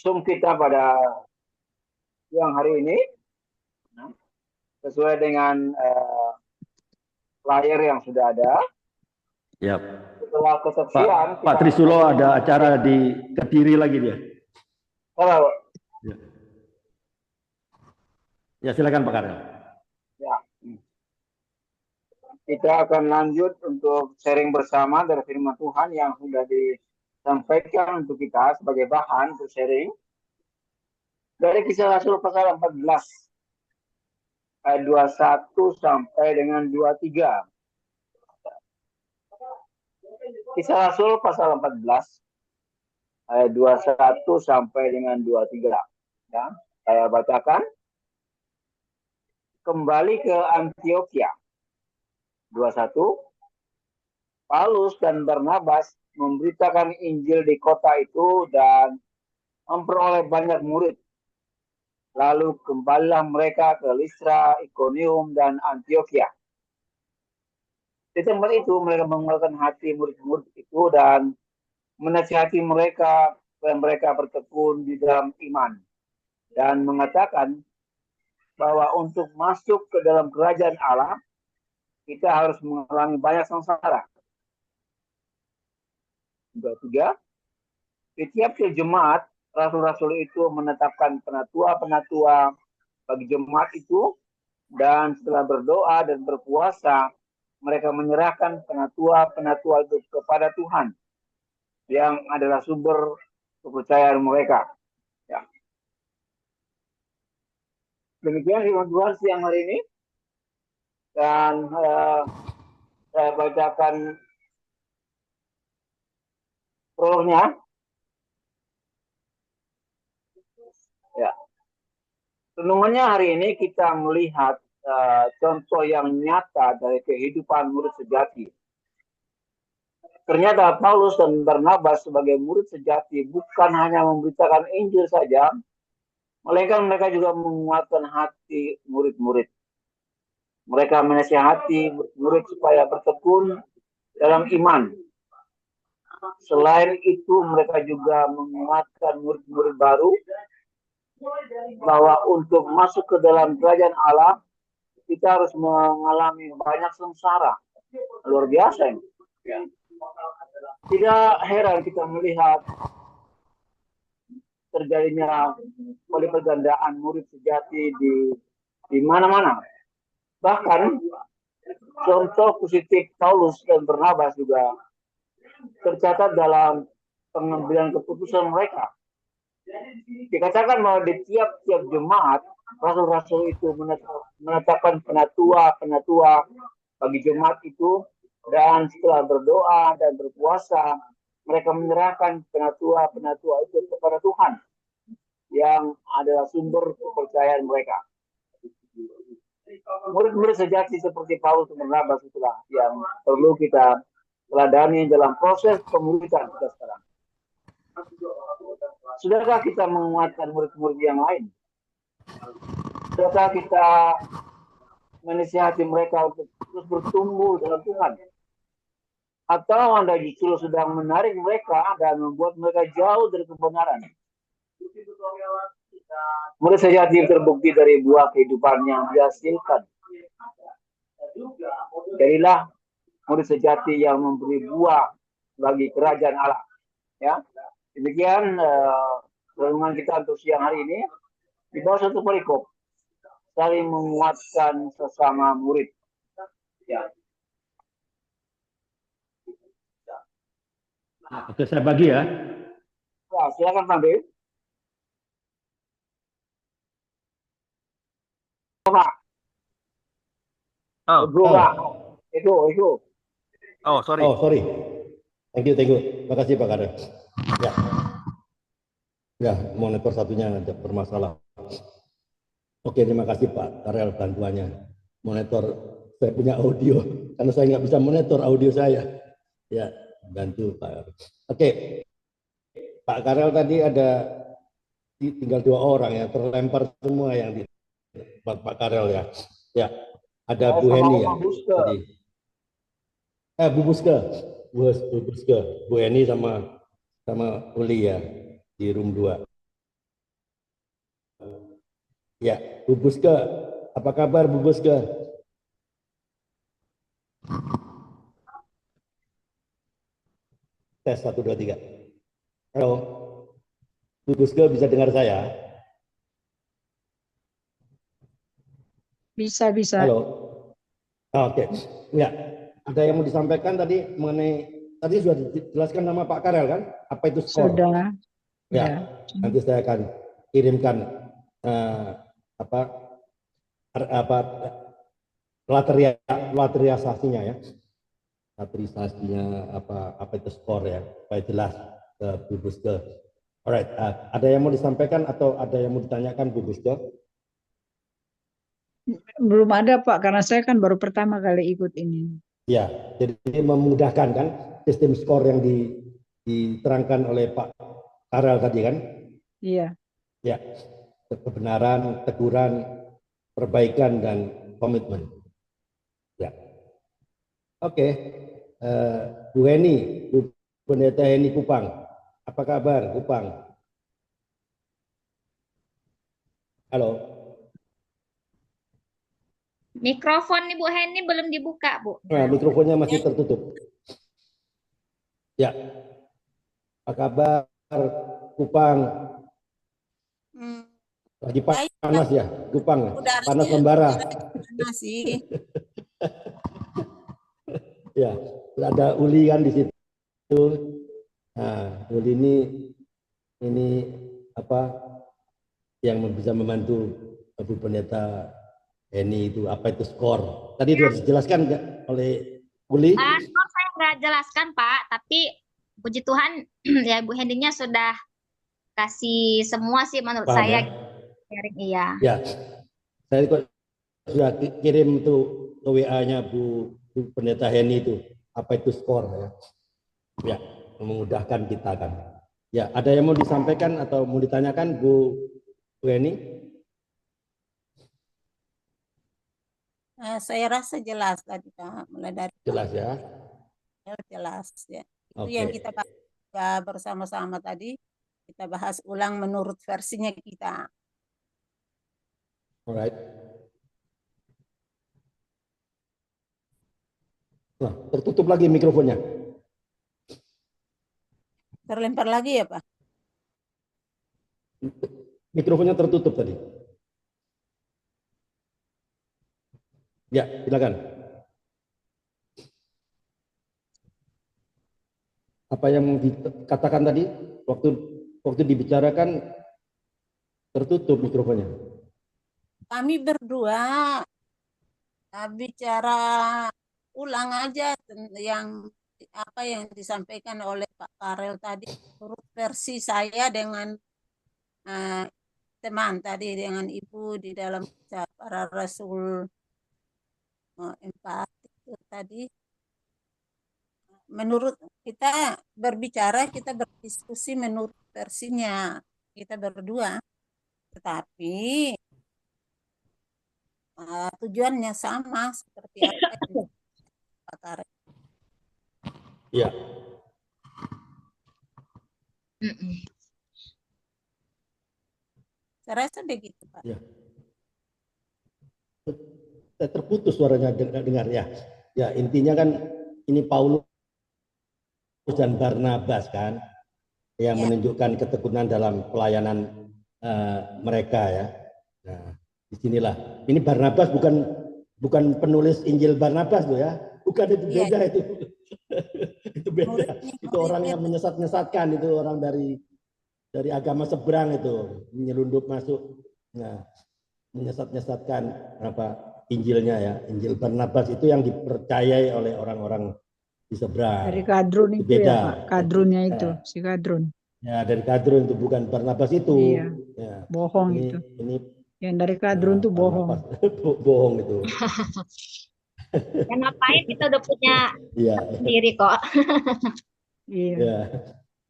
Zoom kita pada siang hari ini sesuai dengan layar yang sudah ada. Ya. Setelah kesaksian, Pak Trisulo ada acara di Kediri lagi dia. Halo. Ya, ya silakan Pak Karel. Ya. Kita akan lanjut untuk sharing bersama dari firman Tuhan yang sudah disampaikan untuk kita sebagai bahan untuk sharing. Dari Kisah Rasul pasal 14 ayat 21 sampai dengan 23. Kisah Rasul pasal 14 ayat 21 sampai dengan 23. Ya, saya bacakan. Kembali ke Antioquia. 21. Paulus dan Barnabas memberitakan Injil di kota itu dan memperoleh banyak murid. Lalu kembalilah mereka ke Listra, Ikonium, dan Antioquia. Di tempat itu mereka menguatkan hati murid-murid itu dan menasihati mereka dan mereka bertekun di dalam iman. Dan mengatakan bahwa untuk masuk ke dalam kerajaan Allah, kita harus mengalami banyak sengsara. 23. Di tiap-tiap jemaat, rasul-rasul itu menetapkan penatua-penatua bagi jemaat itu, dan setelah berdoa dan berpuasa, mereka menyerahkan penatua-penatua itu kepada Tuhan, yang adalah sumber kepercayaan mereka. Ya. Demikian firman Tuhan siang hari ini, dan saya bacakan prolognya. Ya. Renungannya hari ini kita melihat contoh yang nyata dari kehidupan murid sejati. Ternyata Paulus dan Barnabas sebagai murid sejati bukan hanya memberitakan Injil saja, melainkan mereka juga menguatkan hati murid-murid. Mereka menasihati murid supaya bertekun dalam iman. Selain itu, mereka juga menguatkan murid-murid baru bahwa untuk masuk ke dalam kerajaan Allah, kita harus mengalami banyak sengsara. Luar biasa ini. Ya. Tidak heran kita melihat terjadinya pergandaan murid sejati di mana-mana. Bahkan contoh positif Paulus dan Barnabas juga tercatat dalam pengambilan keputusan mereka. Dikatakan bahwa di tiap-tiap jemaat, rasul-rasul itu menetapkan penatua-penatua bagi jemaat itu, dan setelah berdoa dan berpuasa, mereka menyerahkan penatua-penatua itu kepada Tuhan, yang adalah sumber kepercayaan mereka. Murid-murid sejati seperti Paulus dan Barnabas itulah yang perlu kita teladani dalam proses pemuridan kita sekarang. Sudahkah kita menguatkan murid-murid yang lain? Sudahkah kita menasihati mereka untuk terus bertumbuh dalam Tuhan? Atau Anda justru sedang menarik mereka dan membuat mereka jauh dari kebenaran? Murid sejati terbukti dari buah kehidupan yang dihasilkan. Jadilah murid sejati yang memberi buah bagi kerajaan Allah. Ya, demikian renungan kita untuk siang hari ini. Di bawah satu perikop, saling menguatkan sesama murid. Ya. Oke, saya bagi ya. Ya, silakan Pak Dewi. Pak. Oh. Itu. Oh, sorry. Oh, sorry. Thank you. Terima kasih Pak Karel. Ya, monitor satunya ada bermasalah. Oke, terima kasih Pak Karel bantuannya. Monitor saya punya audio, karena saya nggak bisa monitor audio saya. Ya, bantu Pak Karel. Oke, Pak Karel tadi ada tinggal 2 orang ya, terlempar semua yang di Pak Karel ya. Ya, ada Bu Heni ya. Tadi. Bu Buske, Bu Heni sama Uli ya di room 2. Ya, Bu Buske, apa kabar Bu Buske? Tes 1, 2, 3. Halo, Bu Buske bisa dengar saya? Bisa. Halo, oke. Ya, ada yang mau disampaikan tadi mengenai, tadi sudah dijelaskan nama Pak Karel kan? Apa itu skor? Sudah. Ya, nanti saya akan kirimkan apa laterisasinya ya, laterisasinya apa itu skor ya, supaya jelas ke Bu Buske. Alright, ada yang mau disampaikan atau ada yang mau ditanyakan Bu Buske? Belum ada Pak, karena saya kan baru pertama kali ikut ini. Ya, jadi memudahkan kan sistem skor yang diterangkan oleh Pak Karel tadi kan? Iya. Ya, kebenaran, teguran, perbaikan dan komitmen. Ya, oke. Bu Heni, Bu Pendeta Heni Kupang, apa kabar Kupang? Halo. Mikrofon Ibu Heni belum dibuka, Bu. Nah, mikrofonnya masih tertutup. Ya, apa kabar Kupang? Lagi panas ya, Kupang. Panas membara. Sih. Ya, ada Uli kan di situ. Nah, Uli ini apa yang bisa membantu Bu Pendeta Heni itu, apa itu skor? Tadi sudah dijelaskan nggak oleh Uli? Skor saya nggak jelaskan Pak, tapi puji Tuhan ya Bu Heninya sudah kasih semua sih menurut Paham, saya. ya? Iya. Ya, saya kok sudah kirim tuh ke WA-nya Bu Pendeta Heni itu, apa itu skor ya? Ya, memudahkan kita kan. Ya, ada yang mau disampaikan atau mau ditanyakan Bu Heni? Saya rasa jelas tadi Pak, mulai dari Jelas ya. jelas ya. Itu Oke. yang kita bahas bersama-sama tadi, kita bahas ulang menurut versinya kita. Alright. Nah, tertutup lagi mikrofonnya. Terlempar lagi ya Pak? Mikrofonnya tertutup tadi. Ya, silakan. Apa yang dikatakan tadi waktu dibicarakan tertutup mikrofonnya. Kami berdua bicara ulang aja yang apa yang disampaikan oleh Pak Karel tadi menurut versi saya dengan teman tadi dengan Ibu di dalam para rasul 4 itu tadi. Menurut kita berbicara, kita berdiskusi menurut versinya kita berdua, tetapi tujuannya sama seperti apa yang Pak Karel. Iya. Saya rasa begitu Pak. Ya. Terputus suaranya dengar ya. Ya, intinya kan ini Paulus dan Barnabas kan yang menunjukkan ketekunan dalam pelayanan mereka ya. Nah, disinilah. Ini Barnabas bukan penulis Injil Barnabas tuh ya. Bukan, itu beda itu. Itu beda. Itu orang yang menyesat-nyesatkan, itu orang dari agama seberang itu, menyelundup masuk. Nah, menyesat-nyesatkan Injilnya ya. Injil Barnabas itu yang dipercayai oleh orang-orang di seberang. Dari Kadrun itu beda. ya Pak, Kadrunnya itu, si Kadrun. Ya, dari Kadrun itu, bukan Barnabas itu. Iya. Ya. Bohong ini, itu. Ini yang dari Kadrun itu bohong. Bohong itu. Ya ngapain, kita udah punya sendiri kok. Iya. Ya.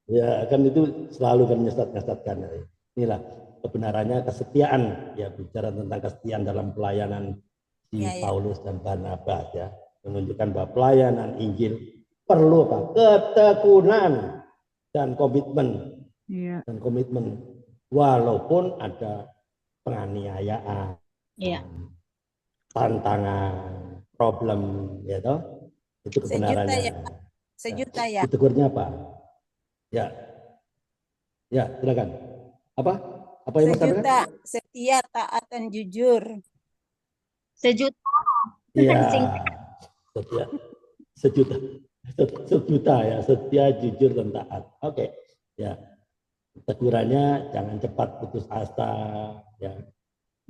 Ya, kan itu selalu kan nyesat-nyesatkan. Inilah kebenarannya, kesetiaan, ya, bicara tentang kesetiaan dalam pelayanan di Paulus dan Barnabas ya, menunjukkan bahwa pelayanan Injil perlu apa? Ketekunan dan komitmen. Iya. Dan komitmen, walaupun ada penganiayaan, Iya. tantangan, problem, ya toh, itu Sejuta kebenarannya. ya, Pak. Sejuta ya. Ditegurnya apa? Ya, ya, silakan. Apa? Apa yang mau sampaikan? Sejuta, setia, taat, dan jujur. Sejuta. Iya, Singkat. setia, sejuta, sejuta ya, setia, jujur, dan taat. Oke, ya. Tegurannya jangan cepat putus asa, ya.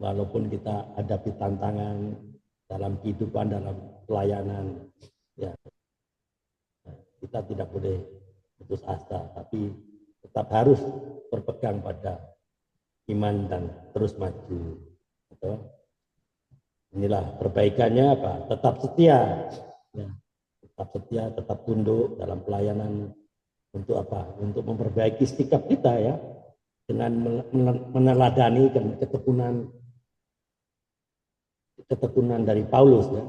Walaupun kita hadapi tantangan dalam kehidupan, dalam pelayanan, ya, kita tidak boleh putus asa, tapi tetap harus berpegang pada iman dan terus maju. Gitu. Inilah perbaikannya apa? Tetap setia, ya. Tetap setia, tetap tunduk dalam pelayanan. Untuk apa? Untuk memperbaiki sikap kita ya, dengan meneladani ketekunan dari Paulus ya,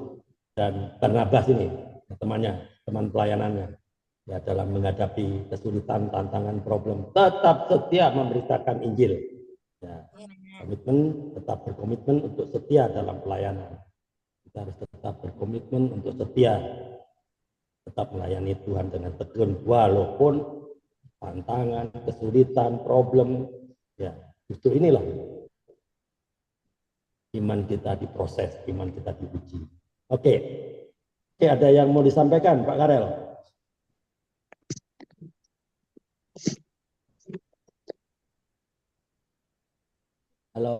dan Barnabas ini, teman pelayanannya, ya, dalam menghadapi kesulitan, tantangan, problem, tetap setia memberitakan Injil. Ya, tetap berkomitmen untuk setia dalam pelayanan. Kita harus tetap berkomitmen untuk setia, tetap melayani Tuhan dengan tekun, walaupun tantangan, kesulitan, problem, ya, justru inilah iman kita diproses, iman kita diuji. Oke, ada yang mau disampaikan, Pak Karel? Halo,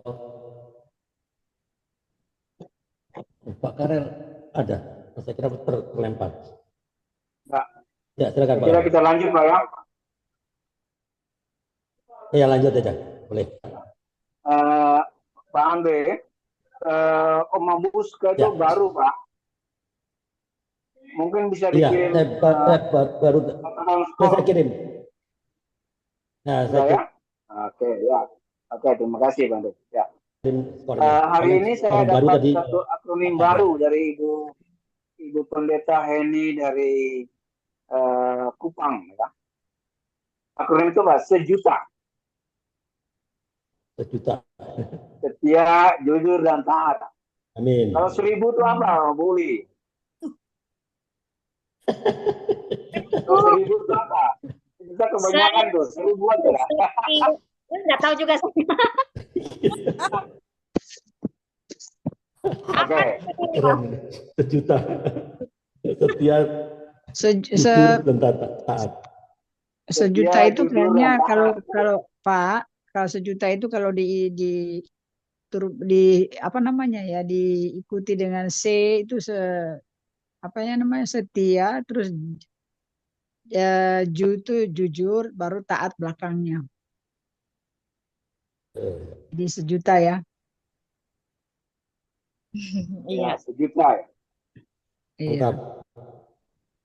Pak Karel ada? Saya kira terlempar. Pak. Ya, silakan Pak. Kira kita lanjut Pak ya. Ya, lanjut aja, boleh. Pak Andre, Om Buska itu Ya. baru Pak. Mungkin bisa Iya, dikirim. baru saya kirim. Nah, saya ya? Oke, ya. Oke, terima kasih Pak Andre. Ya. Hari ini saya dapat satu akronim baru dari Ibu Pendeta Heni dari Kupang ya. Akronim itu Pak, sejuta. Sejuta. Setia, jujur, dan taat. Amin. Kalau 1000 itu apa, Buli? Kalau 1000 itu apa? Kita kebanyakan tuh, 1000 aja lah. Nggak tahu juga sih. Oke. Sejuta. Setia, jujur, dan taat. Sejuta itu kayaknya kalau Pak, kalau sejuta itu kalau di apa namanya ya, diikuti dengan C itu setia, terus itu jujur, baru taat belakangnya. Di sejuta ya. Iya. Sejuta ya. Iya.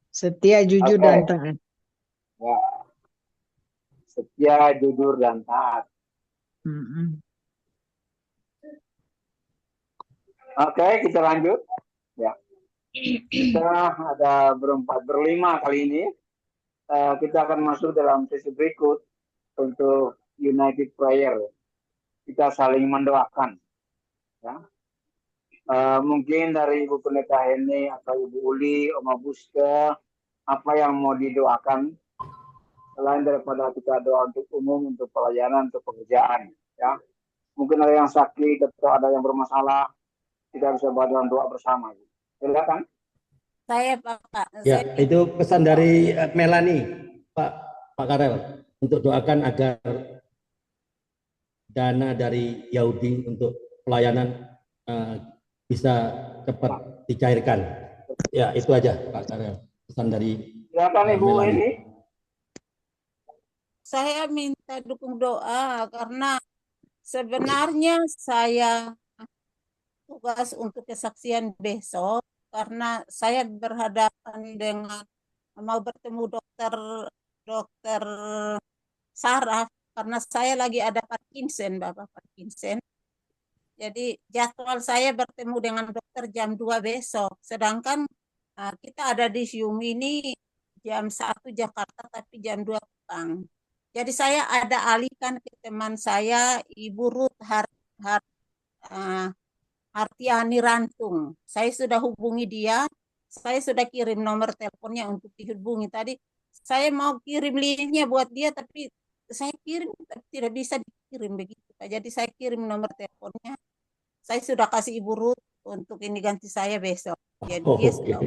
Setia, jujur, dan taat. Ya. Setia, jujur, dan taat. Oke, kita lanjut. Ya. Kita ada berlima kali ini. Kita akan masuk dalam sesi berikut untuk United Prayer. Kita saling mendoakan. Ya. Mungkin dari Ibu Pendeta Heni atau Ibu Uli, Om Buska, apa yang mau didoakan selain daripada kita doa untuk umum, untuk pelayanan, untuk pekerjaan, ya. Mungkin ada yang sakit atau ada yang bermasalah, kita bisa dalam doa bersama. Silakan. Saya Pak. Ya, itu pesan dari Melani, Pak Karel, untuk doakan agar dana dari Yahudi untuk pelayanan bisa cepat dicairkan. Ya, itu aja Pak Karel, pesan dari Ibu ini. Saya minta dukung doa karena sebenarnya saya tugas untuk kesaksian besok karena saya berhadapan dengan mau bertemu dokter saraf karena saya lagi ada Parkinson, Bapak Parkinson. Jadi jadwal saya bertemu dengan dokter jam 2 besok. Sedangkan kita ada di Sium ini jam 1 Jakarta tapi jam 2 petang. Jadi saya ada alihkan ke teman saya, Ibu Ruth Hartiani Rantung. Saya sudah hubungi dia. Saya sudah kirim nomor teleponnya untuk dihubungi. Tadi saya mau kirim linknya buat dia, tapi saya kirim tidak bisa dikirim begitu, Pak. Jadi saya kirim nomor teleponnya. Saya sudah kasih Ibu Ruth untuk ini ganti saya besok. Jadi dia Oke. sudah.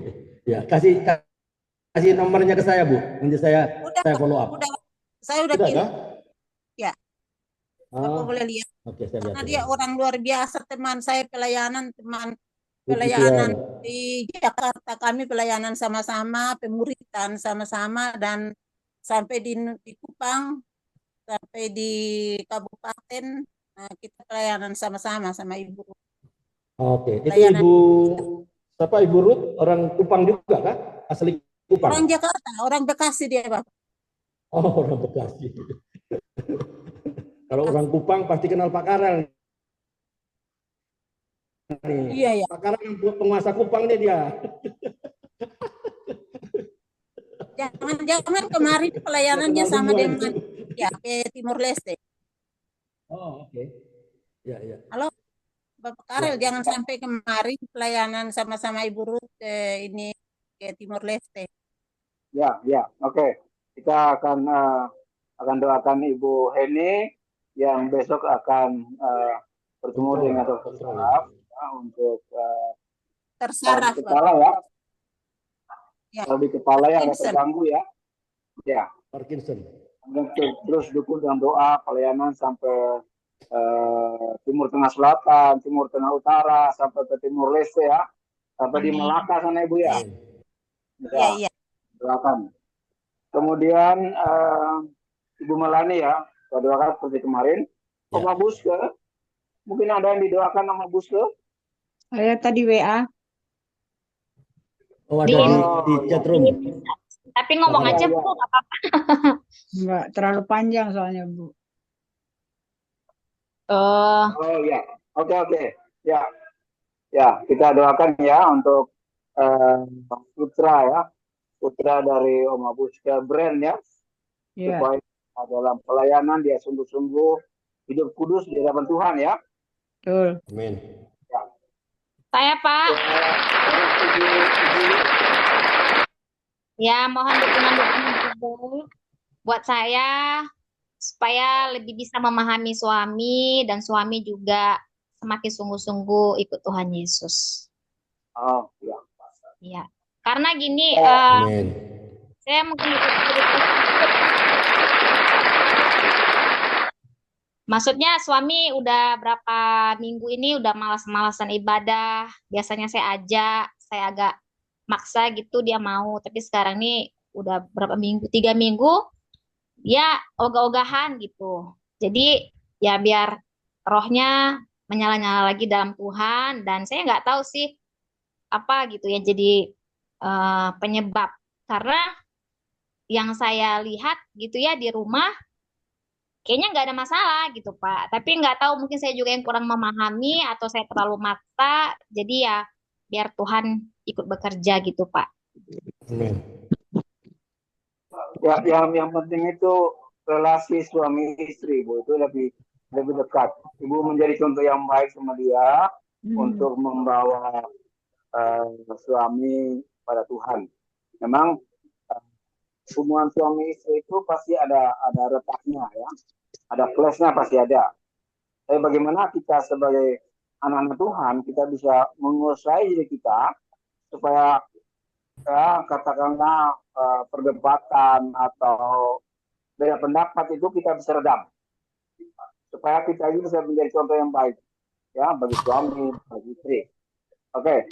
Ya, kasih nomornya ke saya, Bu. Nanti saya Udah, follow up. udah. Saya udah Sudah kirim. kah? Ya, Bapak boleh lihat. Oke, saya lihat. Karena dia orang luar biasa, teman saya pelayanan Puji Tuhan. di Jakarta, kami pelayanan sama-sama, pemuritan sama-sama, dan sampai di Kupang, sampai di kabupaten, kita pelayanan sama-sama sama Ibu. Oke, itu Pelayanan. Ibu Ruth orang Kupang juga kah? Asli Kupang? Orang Jakarta, orang Bekasi dia, Bapak. Oh, orang Bekasi. Kalau orang Kupang pasti kenal Pak Karel. Iya, ya. Pak Karel yang penguasa Kupang nih dia. Jangan-jangan kemarin pelayanannya sama dengan ya ke Timur Leste. Oh, oke. Ya, ya. Halo, Bapak Karel, jangan sampai kemarin pelayanan sama-sama Ibu Ruth ini ke Timur Leste. Ya, oke. Kita akan doakan Ibu Heni yang besok akan bertemu dengan Dr. Saraf untuk tersaraf kepala ya. Ya. Kalau di kepala yang ada terganggu ya. Ya. Parkinson. Terus dukung dengan doa pelayanan sampai Timur Tengah Selatan, Timur Tengah Utara, sampai ke Timur Leste ya. Sampai di Melaka sana Ibu ya. Iya. Doakan. Kemudian Ibu Melani ya, saya doakan seperti kemarin. Oma Buske, mungkin ada yang didoakan sama Buske? Saya tadi WA. Oh, ada di chat room. Tapi ngomong aja, Bu, nggak apa-apa. Enggak terlalu panjang soalnya, Bu. Oh ya, oke. Ya, kita doakan ya untuk putra ya, putra dari Oma Buska Brand ya, supaya dalam pelayanan dia sungguh-sungguh hidup kudus di hadapan Tuhan ya. Betul. Amin. Ya. Saya, Pak. Ya, mohon dukungan buat saya supaya lebih bisa memahami suami dan suami juga semakin sungguh-sungguh ikut Tuhan Yesus. Oh, ya. Iya. Karena gini, saya mungkin maksudnya suami udah berapa minggu ini udah malas-malasan ibadah. Biasanya saya ajak, saya agak maksa gitu dia mau. Tapi sekarang nih udah berapa minggu, 3 minggu, dia ogah-ogahan gitu. Jadi ya biar rohnya menyala-nyala lagi dalam Tuhan. Dan saya nggak tahu sih apa gitu ya jadi penyebab. Karena yang saya lihat gitu ya di rumah, kayaknya nggak ada masalah gitu Pak. Tapi nggak tahu mungkin saya juga yang kurang memahami atau saya terlalu maksa. Jadi ya biar Tuhan ikut bekerja gitu Pak. Amin. Ya, yang penting itu relasi suami istri, Bu, itu lebih dekat. Ibu menjadi contoh yang baik sama dia untuk membawa suami pada Tuhan. Memang hubungan suami istri itu pasti ada retaknya ya, ada plusnya pasti ada. Tapi bagaimana kita sebagai anak-anak Tuhan kita bisa menguasai diri kita supaya ya, katakanlah perdebatan atau beda pendapat itu kita bisa redam supaya kita ini bisa menjadi contoh yang baik ya bagi suami, bagi istri. Oke.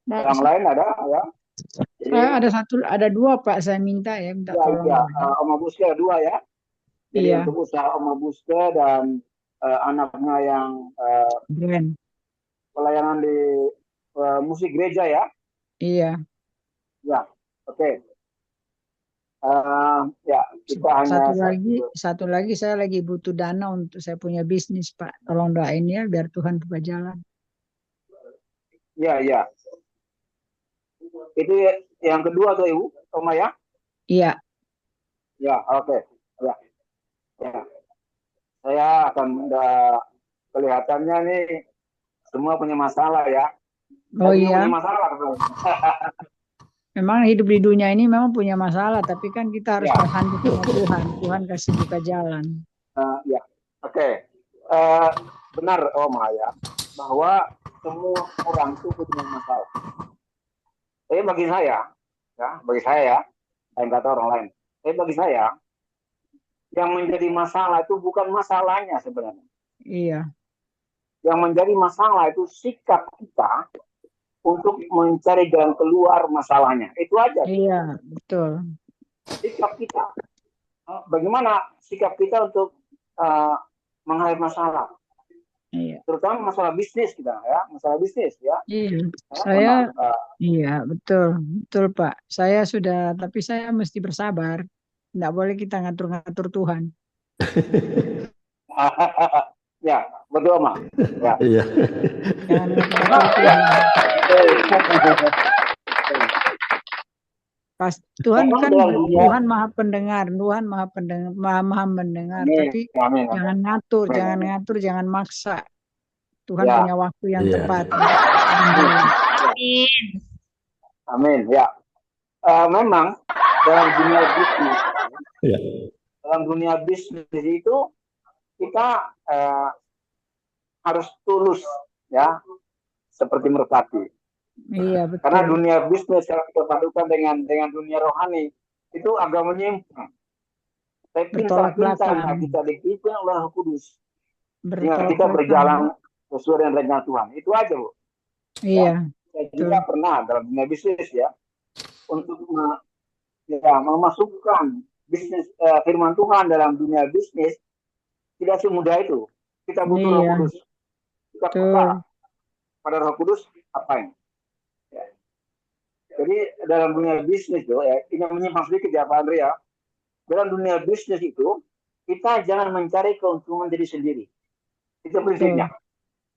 Yang lain ada ya? Jadi, ada 2 Pak, saya minta tolong. Ya, Oma Buska 2 ya. Jadi untuk usaha Oma Buska dan anaknya yang pelayanan di musik gereja ya. Iya. Ya, oke. Ya, kita hanya satu lagi saya lagi butuh dana untuk saya punya bisnis Pak. Tolong doain ya biar Tuhan buka jalan. Ya. Itu yang kedua tuh Ibu, Oma ya? Iya. Ya, oke. Ya. Saya akan kelihatannya nih semua punya masalah ya. Oh Saya juga iya, punya masalah. memang hidup di dunia ini memang punya masalah, tapi kan kita harus Ya, berhandap sama Tuhan. Tuhan kasih buka jalan. ya. Oke. Eh, benar Oma ya, bahwa semua orang itu punya masalah. Tapi bagi saya ya, lain kata orang lain. Tapi bagi saya, yang menjadi masalah itu bukan masalahnya sebenarnya. Iya, Yang menjadi masalah itu sikap kita untuk mencari jalan keluar masalahnya. Itu aja. iya, betul. Sikap kita. Bagaimana sikap kita untuk menghadapi masalah? Iya, Terutama masalah bisnis kita ya, masalah bisnis ya. iya. Memang, Iya, betul, betul Pak. Tapi saya mesti bersabar. Tidak boleh kita ngatur-ngatur Tuhan. ya, betul Mak. Ya. Iya. Jangan ngatur-ngatur Tuhan. Pas Tuhan kan Tuhan maha pendengar, Tuhan maha pendengar, maha mendengar. Amin, Tapi amin. jangan ngatur, Amin. jangan ngatur, jangan maksa. Tuhan Ya. punya waktu yang Iya. tepat. Amin. Amin. Ya. Memang dalam dunia bisnis, Iya. dalam dunia bisnis itu kita harus tulus ya, seperti merpati. Iya, betul. Karena dunia bisnis kalau kita padukan dengan dunia rohani itu agak menyimpang. Tapi Bertolak pintar-pintar belakang. kita dipimpin oleh Roh Kudus. Sehingga Bertolak kita belakang. berjalan sesuai dengan rencana Tuhan. Itu aja, Bu. Iya, Saya juga pernah dalam dunia bisnis ya untuk memasukkan bisnis firman Tuhan dalam dunia bisnis tidak semudah itu. Kita butuh Roh Iya. Kudus. Kita Betul. percaya pada Roh Kudus apain. Ya. Jadi dalam dunia bisnis itu ya, ini menyimpang sedikit ya Pak Andre ya. Dalam dunia bisnis itu kita jangan mencari keuntungan diri sendiri. Itu prinsipnya.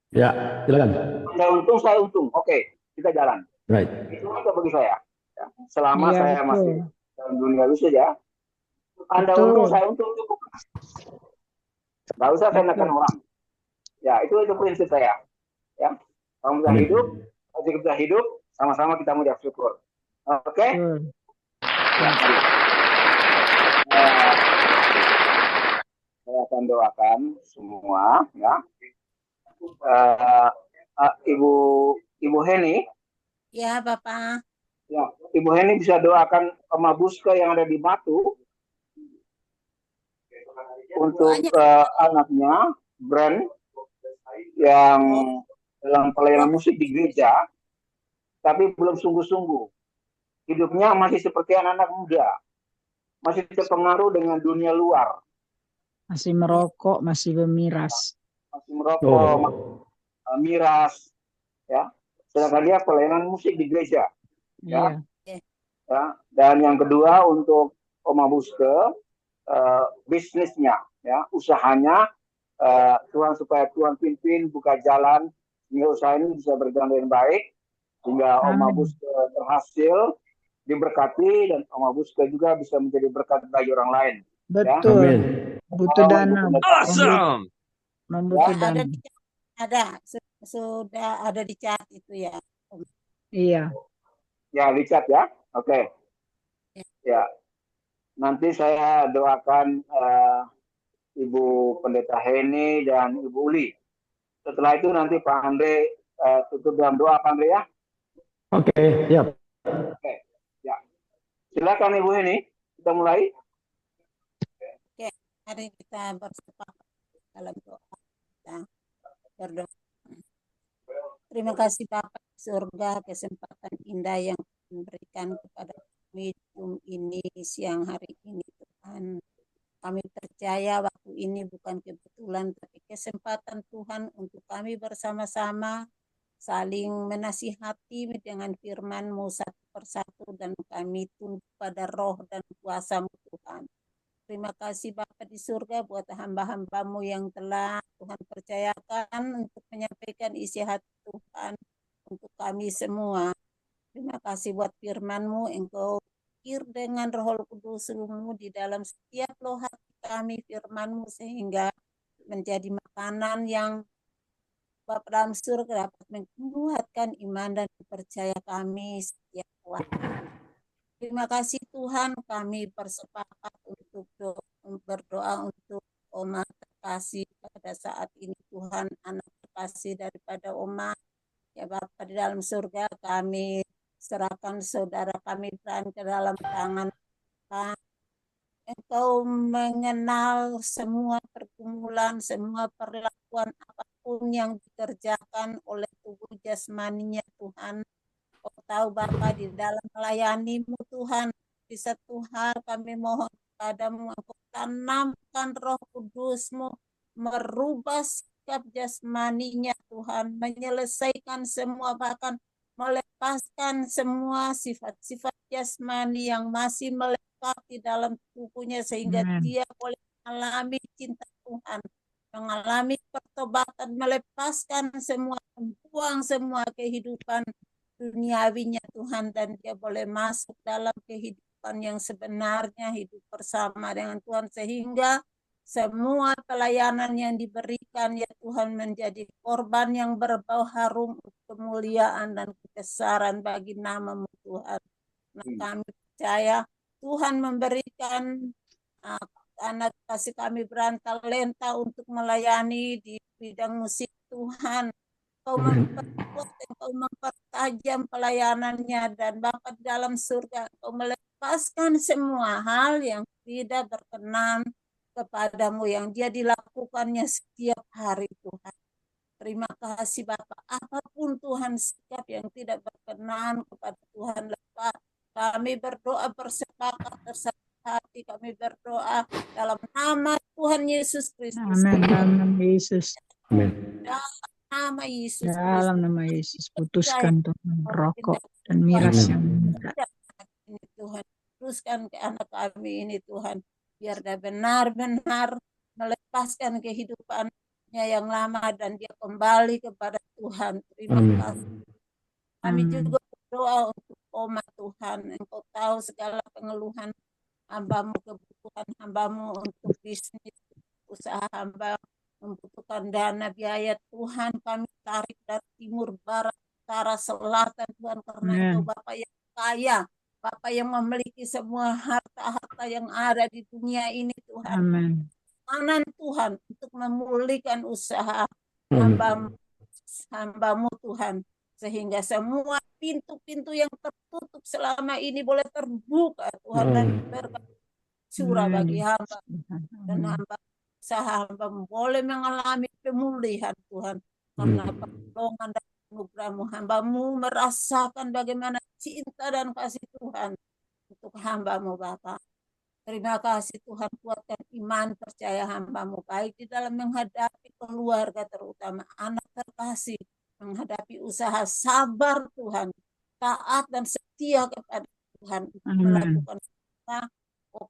Ya, silakan. Anda untung, saya untung. Oke, kita jalan. Right. Itu aja bagi saya. Ya. Selama Iya, saya betul. masih dalam dunia bisnis ya. Anda Betul. untung, saya untung, cukup. Nggak usah saya menekan orang. Ya, itu prinsip saya. Ya, kamu bisa Amin. hidup, kita bisa hidup, sama-sama kita mengucap syukur. Oke? Betul. Saya akan doakan semua, ya. Ibu Heni, Ya, Bapak. ya, Ibu Heni bisa doakan Oma Buska yang ada di Batu untuk anaknya, Brand, yang dalam pelayanan musik di gereja, tapi belum sungguh-sungguh. Hidupnya masih seperti anak-anak muda, masih terpengaruh dengan dunia luar, Masih merokok, masih bermiras. masih merokok, miras, ya. Sedangkan dia pelayanan musik di gereja, ya. Iya. Ya. Dan yang kedua untuk Oma Buske, bisnisnya, ya, usahanya, Tuhan supaya Tuhan pimpin, buka jalan, sehingga usaha ini bisa berjalan dengan baik, sehingga Oma Buske berhasil, diberkati, dan Oma Buske juga bisa menjadi berkat bagi orang lain. Betul. Amin. Butuh dana. Awesome. Membutuh Ya. dana. Sudah ada di chat itu ya. Iya. Ya, Richard ya. Oke. Ya. Nanti saya doakan Ibu Pendeta Heni dan Ibu Uli. Setelah itu nanti Pak Andre tutup dalam doa, Pak Andre ya. Oke, siap. Oke. Ya. Silakan Ibu Heni, kita mulai. Mari kita bersepakat dalam doa. Kita berdoa. Terima kasih Bapak di surga, kesempatan indah yang diberikan kepada kami ini siang hari ini Tuhan. Kami percaya waktu ini bukan kebetulan, tapi kesempatan Tuhan untuk kami bersama-sama saling menasihati dengan firman-Mu satu persatu, dan kami tunduk pada roh dan kuasa-Mu Tuhan. Terima kasih Bapa di surga buat hamba-hamba-Mu yang telah Tuhan percayakan untuk menyampaikan isi hati Tuhan untuk kami semua. Terima kasih buat firman-Mu, Engkau pikir dengan Roh Kudus-Mu di dalam setiap loh hati kami firman-Mu, sehingga menjadi makanan yang Bapa dalam surga dapat menguatkan iman dan percaya kami setiap waktu. Terima kasih Tuhan, kami bersepakat untuk berdoa untuk Oma terkasih pada saat ini Tuhan, anak terkasih daripada Oma. Ya Bapa di dalam surga, kami serahkan saudara kami Bran ke dalam tangan Tuhan. Engkau mengenal semua pergumulan, semua perlakuan apapun yang dikerjakan oleh tubuh jasmaninya Tuhan. Kau tahu Bapa di dalam melayani-Mu Tuhan, di satu hal kami mohon kepadamu, Engkau tanamkan Roh Kudus-Mu, merubah sikap jasmaninya Tuhan, menyelesaikan semua, bahkan melepaskan semua sifat-sifat jasmani yang masih melekat di dalam tubuhnya, sehingga Amin. dia boleh mengalami cinta Tuhan, mengalami pertobatan, melepaskan semua, membuang semua kehidupan duniawinya Tuhan, dan dia boleh masuk dalam kehidupan yang sebenarnya, hidup bersama dengan Tuhan, sehingga semua pelayanan yang diberikan ya Tuhan menjadi korban yang berbau harum kemuliaan dan kebesaran bagi nama-Mu Tuhan. Nah, kami percaya Tuhan memberikan anak kasih kami talenta untuk melayani di bidang musik Tuhan. Kau memperkuat, Engkau mempertajam pelayanannya, dan Bapa di dalam surga, Engkau melepaskan semua hal yang tidak berkenan kepadamu yang dia dilakukannya setiap hari Tuhan. Terima kasih Bapak. Apapun Tuhan sikap yang tidak berkenan kepada Tuhan, lepas kami berdoa bersepakat bersatu hati, kami berdoa dalam nama Tuhan Yesus Kristus. Amin. Dalam Yesus. Amin. Nama Yesus Dalam Kristus. nama Yesus. Putuskan Tuhan rokok dan miras yang minta. Ini Tuhan, teruskan ke anak kami ini Tuhan, biar dia benar-benar melepaskan kehidupannya yang lama dan dia kembali kepada Tuhan. Terima kasih. Kami juga berdoa untuk Oma Tuhan. Engkau tahu segala pengeluhan hamba-Mu, kebutuhan hamba-Mu untuk bisnis, usaha hamba membutuhkan dana biaya Tuhan. Kami tarik dari timur, barat, utara, selatan Tuhan, karena Engkau Bapa yang kaya, Bapa yang memiliki semua harta-harta yang ada di dunia ini Tuhan. Amin. Tangan Tuhan untuk memulihkan usaha hamba-Mu Tuhan, sehingga semua pintu-pintu yang tertutup selama ini boleh terbuka Tuhan, dan berkat curah bagi hamba, dan hamba usaha hamba boleh mengalami pemulihan Tuhan, karena pertolongan dan anugerah-Mu. Hamba-Mu merasakan bagaimana cinta dan kasih Tuhan untuk hamba-Mu Bapa. Terima kasih Tuhan, kuatkan iman percaya hamba-Mu, baik di dalam menghadapi keluarga, terutama anak terkasih, menghadapi usaha, sabar Tuhan, taat dan setia kepada Tuhan, melakukan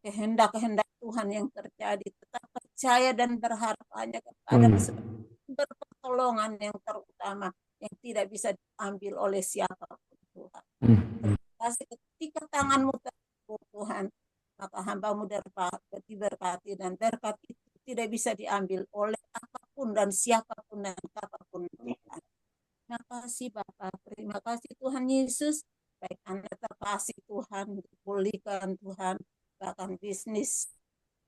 kehendak-kehendak Tuhan yang terjadi. Tetap percaya dan berharap hanya kepada pertolongan yang terutama, yang tidak bisa diambil oleh siapapun Tuhan. Terima kasih, ketika tangan-Mu tertutup Tuhan, maka hamba-Mu diberkati, dan berkat itu tidak bisa diambil oleh apapun dan siapapun dan apapun Tuhan. Terima kasih Bapak, terima kasih Tuhan Yesus. Baik anak terkasih Tuhan dipulihkan Tuhan, bahkan bisnis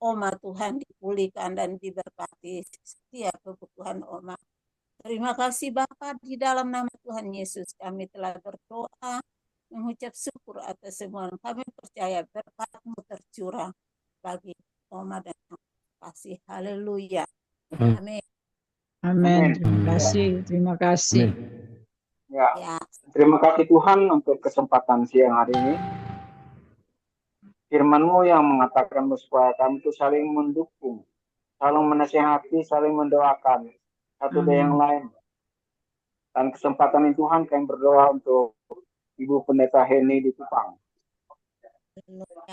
Oma Tuhan dipulihkan dan diberkati setiap kebutuhan Oma. Terima kasih Bapa, di dalam nama Tuhan Yesus kami telah berdoa, mengucap syukur atas semua. Kami percaya berkat-Mu tercurah bagi Oma dan kasih. Haleluya. Amin. Amin. Terima kasih. Terima kasih. Ya. Terima kasih Tuhan untuk kesempatan siang hari ini. Firman-Mu yang mengatakan supaya kami itu saling mendukung, saling menasihati, saling mendoakan satu dari yang lain. Dan kesempatan ini Tuhan, kami berdoa untuk Ibu Pendeta Heni di Kupang.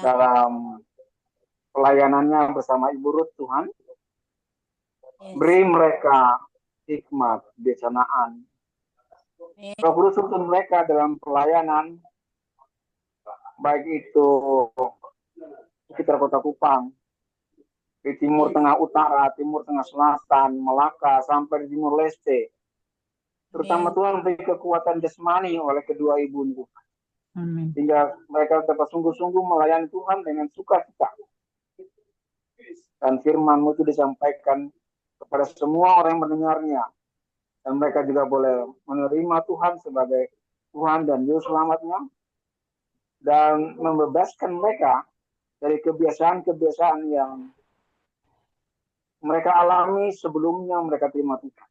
Dalam pelayanannya bersama Ibu Ruth Tuhan, beri mereka hikmat, kebijaksanaan, Roh Kudus untuk mereka dalam pelayanan, baik itu sekitar kota Kupang, di timur tengah utara, timur tengah selatan, Melaka, sampai di timur leste. Terutama Tuhan beri kekuatan jasmani oleh kedua ibu ini. Amin. Sehingga mereka dapat sungguh-sungguh melayani Tuhan dengan sukacita. Dan firman-Mu itu disampaikan kepada semua orang yang mendengarnya. Dan mereka juga boleh menerima Tuhan sebagai Tuhan dan Juru Selamatnya. Dan membebaskan mereka dari kebiasaan-kebiasaan yang mereka alami sebelumnya mereka terima Tuhan.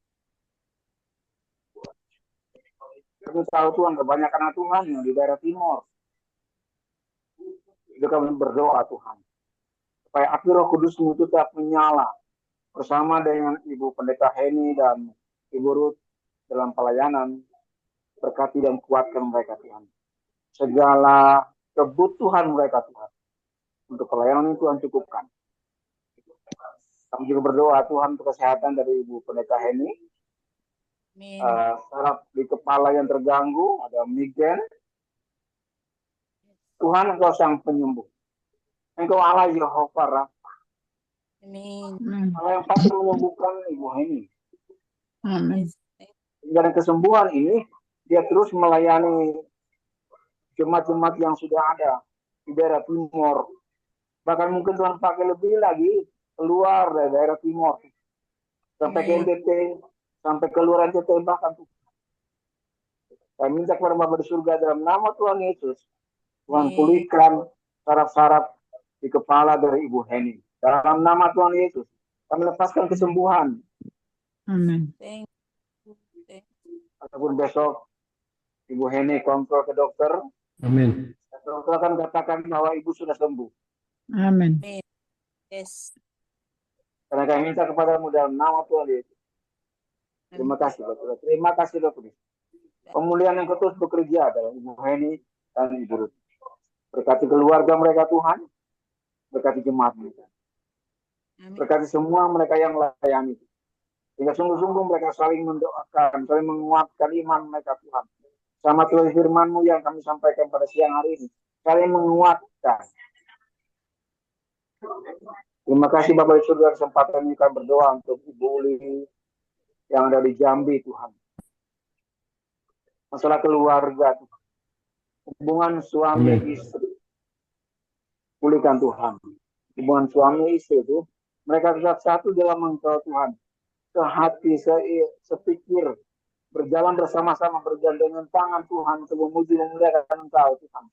Kita tahu Tuhan, kebanyakan anak Tuhan yang di daerah timur. Itu kami berdoa Tuhan, supaya api Roh Kudus-Mu tetap menyala bersama dengan Ibu Pendeta Heni dan Ibu Ruth dalam pelayanan. Berkati dan kuatkan mereka Tuhan. Segala kebutuhan mereka Tuhan, untuk pelayanan itu Tuhan cukupkan. Kami juga berdoa Tuhan untuk kesehatan dari Ibu Pendeta Heni. Saraf di kepala yang terganggu, ada migrain. Tuhan, Engkau sang penyembuh. Engkau Allah Yehova Rafa. Amin. Allah yang pasti menyembuhkan Ibu Heni. Amin. Dengan kesembuhan ini, dia terus melayani jemaat-jemaat yang sudah ada di daerah timur. Bahkan mungkin Tuhan pakai lebih lagi keluar dari daerah timur. Sampai ke NTT, sampai keluar NTT bahkan. Saya minta kepada Bapa di surga dalam nama Tuhan Yesus, Tuhan pulihkan saraf-saraf di kepala dari Ibu Heni. Dalam nama Tuhan Yesus, kami lepaskan kesembuhan. Amin. Ataupun besok Ibu Heni kontrol ke dokter. Amin. Dokter akan katakan bahwa ibu sudah sembuh. Amin. Yes. Karena kami minta kepadamu dalam nama Tuhan Yesus. Terima kasih dokter. Terima kasih dokter. Pemulihan yang terus bekerja dalam Ibu Heni dan Ibu Ruth. Berkati keluarga mereka Tuhan. Berkati jemaat mereka. Berkati semua mereka yang layani. Sehingga sungguh-sungguh mereka saling mendoakan, saling menguatkan iman mereka Tuhan. Sama Tuhan firman-Mu yang kami sampaikan pada siang hari ini. Saling menguatkan. Terima kasih Bapak di surga, kesempatan ini kami berdoa untuk Ibu Uli yang ada di Jambi Tuhan. Masalah keluarga Tuhan. Hubungan suami istri. Pulihkan Tuhan. Hubungan suami istri itu mereka tetap satu dalam Engkau Tuhan. Sehati, sepikir, berjalan bersama-sama, bergandengan tangan Tuhan untuk memuji dan memuliakan Engkau Tuhan.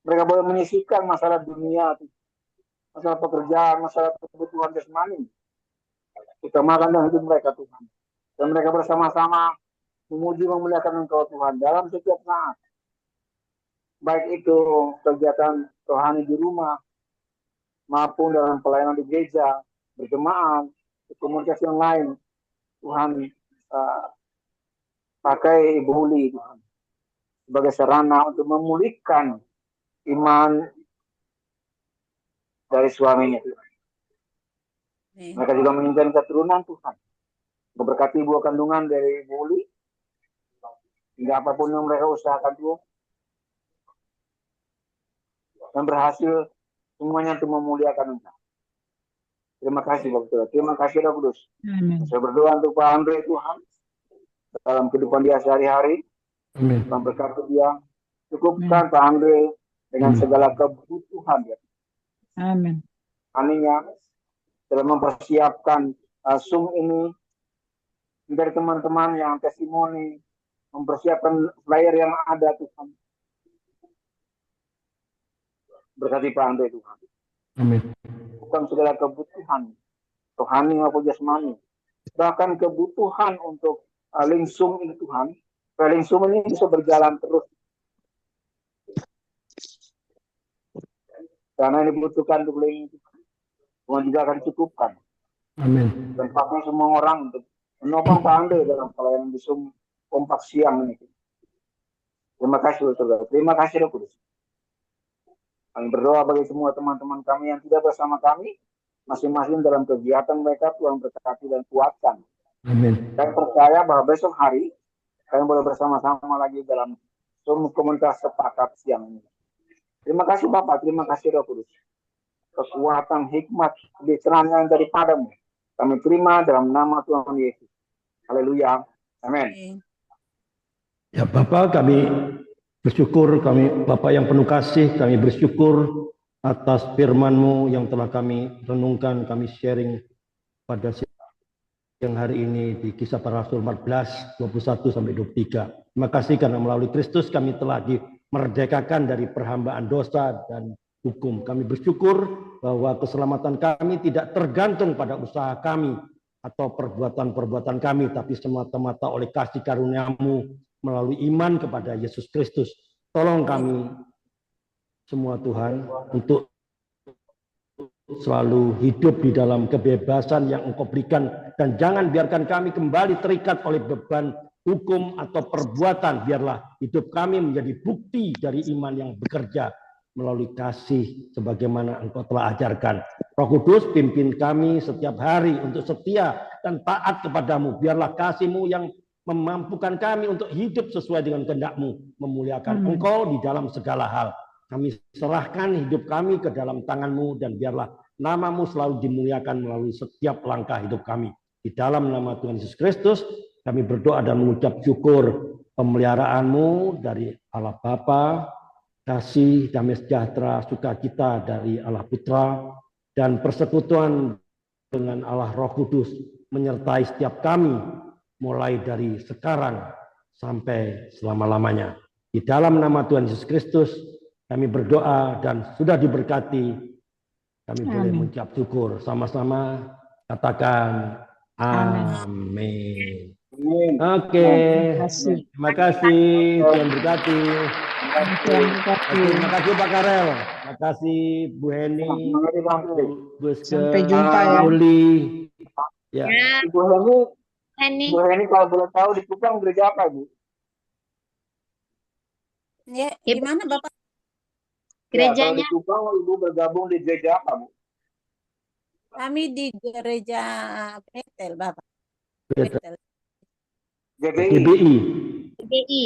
Mereka boleh menyisihkan masalah dunia, masalah pekerjaan, masalah kebutuhan jasmani, utamakan dan hidup mereka Tuhan. Dan mereka bersama-sama memuji memuliakan Engkau Tuhan dalam setiap saat. Baik itu kegiatan rohani di rumah maupun dalam pelayanan di gereja, berjemaah, komunitas yang lain. Tuhan pakai Ibu Uli Tuhan sebagai sarana untuk memulihkan iman dari suaminya Tuhan. Mereka juga menginginkan keturunan Tuhan. Memberkati buah kandungan dari Ibu Uli. Hingga apapun yang mereka usahakan Tuhan. Dan berhasil semuanya untuk memuliakan Engkau. Terima kasih Bapak. Terima kasih Roh Kudus. Saya berdoa untuk Pak Andre Tuhan. Dalam kehidupan dia sehari-hari. Tuhan berkati dia. Cukupkan Pak Andre dengan segala kebutuhan dia. Amin. Aninya dalam mempersiapkan Zoom ini dari teman-teman yang testimoni, mempersiapkan flyer yang ada Tuhan. Berkati Pak Andre Tuhan. Amin. Bukan segala kebutuhan rohani maupun jasmani, bahkan kebutuhan untuk link Zoom ini Tuhan. Link Zoom ini bisa berjalan terus. Karena ini dibutuhkan untuk link Tuhan juga akan cukupkan. Amin. Dan pakai semua orang untuk menopang Pak Andre dalam pelayanan di Zoom kompak siang ini. Terima kasih Saudara. Terima kasih Roh Kudus. Kami berdoa bagi semua teman-teman kami yang tidak bersama kami, masing-masing dalam kegiatan mereka, Tuhan berkati dan kuatkan. Amin. Kami percaya bahwa besok hari, kami boleh bersama-sama lagi dalam Zoom komunitas sepakat siang ini. Terima kasih Bapak, terima kasih Roh Kudus. Kekuatan, hikmat, kebijaksanaan yang daripadamu. Kami terima dalam nama Tuhan Yesus. Haleluya. Amin. Ya Bapak, kami bersyukur, kami Bapak yang penuh kasih, kami bersyukur atas firman-Mu yang telah kami renungkan, kami sharing pada siang hari ini di Kisah Para Rasul 14, 21 sampai 23. Terima kasih karena melalui Kristus kami telah dimerdekakan dari perhambaan dosa dan hukum. Kami bersyukur bahwa keselamatan kami tidak tergantung pada usaha kami atau perbuatan-perbuatan kami, tapi semata-mata oleh kasih karunia-Mu melalui iman kepada Yesus Kristus. Tolong kami semua Tuhan untuk selalu hidup di dalam kebebasan yang Engkau berikan, dan jangan biarkan kami kembali terikat oleh beban hukum atau perbuatan. Biarlah hidup kami menjadi bukti dari iman yang bekerja melalui kasih sebagaimana Engkau telah ajarkan. Roh Kudus, pimpin kami setiap hari untuk setia dan taat kepadamu. Biarlah kasih-Mu yang memampukan kami untuk hidup sesuai dengan kehendak-Mu, memuliakan Engkau di dalam segala hal. Kami serahkan hidup kami ke dalam tangan-Mu, dan biarlah nama-Mu selalu dimuliakan melalui setiap langkah hidup kami. Di dalam nama Tuhan Yesus Kristus, kami berdoa dan mengucap syukur pemeliharaan-Mu dari Allah Bapa, kasih, damai sejahtera, sukacita dari Allah Putra, dan persekutuan dengan Allah Roh Kudus menyertai setiap kami mulai dari sekarang sampai selama-lamanya. Di dalam nama Tuhan Yesus Kristus kami berdoa dan sudah diberkati. Kami boleh mengucap syukur sama-sama, katakan amin. Oke. Terima kasih. Tuhan berkati. Terima kasih Pak Karel. Terima kasih Bu Heni. Bu Sampai jumpa ya. Uli. Ya. Bu Heni kalau boleh tahu di Kupang gereja apa, Bu? Ya, gimana Bapak? Gerejanya. Ya, kalau di Kupang Ibu bergabung di gereja apa, Bu? Kami di gereja Betel, Bapak. GBI. GBI. GBI.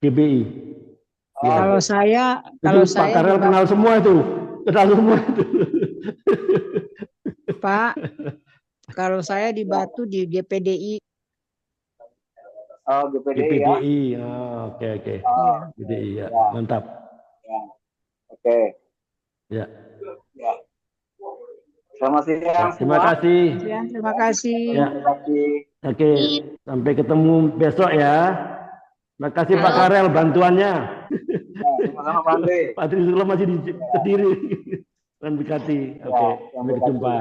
GBI. Ya. Kalau saya Pak Karel kenal semua itu. Kenal semua itu. Pak, kalau saya di Batu di GPDI. Oh, GPDI ya. GPDI. Oh, oke. GPDI ya. Mantap. Ya. Oke. Ya. Ya. Selamat siang. Terima kasih. Terima kasih. Ya. Terima kasih. Oke, sampai ketemu besok ya. Terima kasih Pak Karel bantuannya. Ya, sama-sama Pak Andre. Pak Trisula masih di Kediri. Dan berkati. Oke, sampai jumpa.